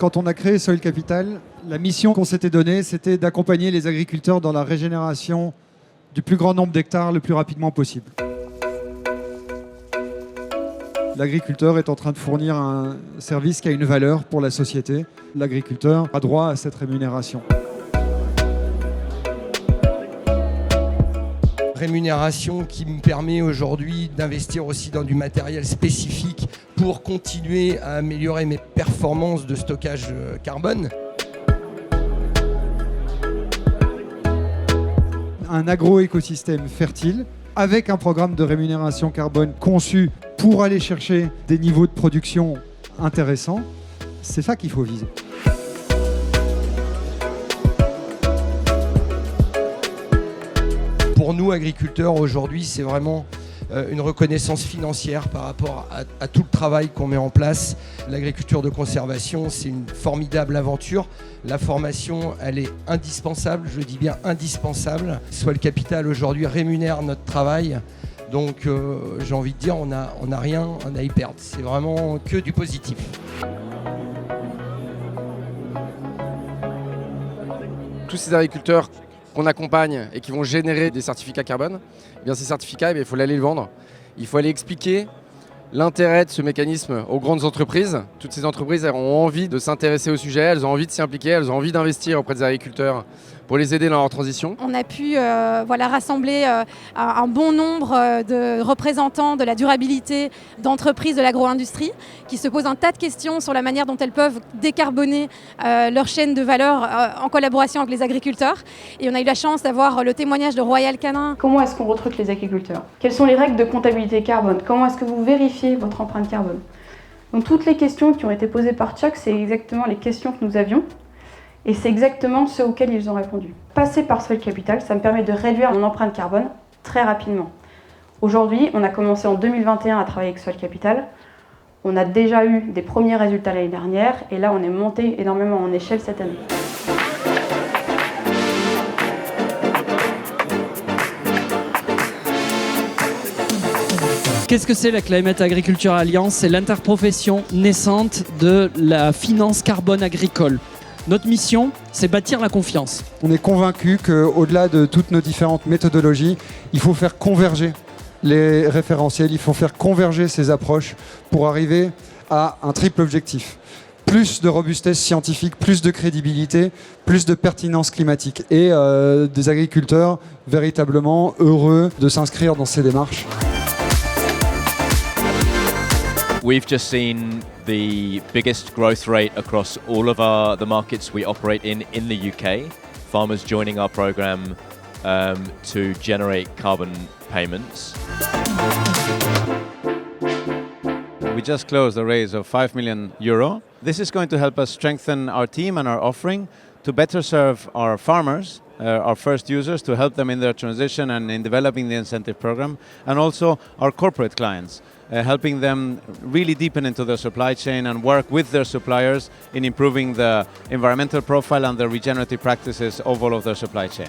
Quand on a créé Soil Capital, la mission qu'on s'était donnée, c'était d'accompagner les agriculteurs dans la régénération du plus grand nombre d'hectares le plus rapidement possible. L'agriculteur est en train de fournir un service qui a une valeur pour la société. L'agriculteur a droit à cette rémunération. Rémunération qui me permet aujourd'hui d'investir aussi dans du matériel spécifique pour continuer à améliorer mes performances de stockage carbone. Un agro-écosystème fertile avec un programme de rémunération carbone conçu pour aller chercher des niveaux de production intéressants, c'est ça qu'il faut viser. Pour nous, agriculteurs, aujourd'hui, c'est vraiment une reconnaissance financière par rapport à tout le travail qu'on met en place. L'agriculture de conservation, c'est une formidable aventure. La formation, elle est indispensable, je dis bien indispensable. Soil Capital, aujourd'hui, rémunère notre travail. Donc, j'ai envie de dire, on n'a rien à y perdre. C'est vraiment que du positif. Tous ces agriculteurs qu'on accompagne et qui vont générer des certificats carbone, eh bien ces certificats, il faut aller les vendre. Il faut aller expliquer l'intérêt de ce mécanisme aux grandes entreprises. Toutes ces entreprises elles ont envie de s'intéresser au sujet, elles ont envie de s'y impliquer, elles ont envie d'investir auprès des agriculteurs pour les aider dans leur transition. On a pu rassembler un bon nombre de représentants de la durabilité d'entreprises de l'agro-industrie qui se posent un tas de questions sur la manière dont elles peuvent décarboner leur chaîne de valeur en collaboration avec les agriculteurs. Et on a eu la chance d'avoir le témoignage de Royal Canin. Comment est-ce qu'on recrute les agriculteurs? Quelles sont les règles de comptabilité carbone? Comment est-ce que vous vérifiez votre empreinte carbone? Donc toutes les questions qui ont été posées par Chuck, c'est exactement les questions que nous avions. Et c'est exactement ceux auxquels ils ont répondu. Passer par Soil Capital, ça me permet de réduire mon empreinte carbone très rapidement. Aujourd'hui, on a commencé en 2021 à travailler avec Soil Capital. On a déjà eu des premiers résultats l'année dernière et là, on est monté énormément en échelle cette année. Qu'est-ce que c'est la Climate Agriculture Alliance? C'est l'interprofession naissante de la finance carbone agricole. Notre mission, c'est bâtir la confiance. On est convaincu qu'au-delà de toutes nos différentes méthodologies, il faut faire converger les référentiels, il faut faire converger ces approches pour arriver à un triple objectif. Plus de robustesse scientifique, plus de crédibilité, plus de pertinence climatique et des agriculteurs véritablement heureux de s'inscrire dans ces démarches. We've just seen the biggest growth rate across all of the markets we operate in the UK. Farmers joining our program to generate carbon payments. We just closed a raise of €5 million. This is going to help us strengthen our team and our offering to better serve our farmers, our first users, to help them in their transition and in developing the incentive program, and also our corporate clients, helping them really deepen into their supply chain and work with their suppliers in improving the environmental profile and the regenerative practices of all of their supply chain.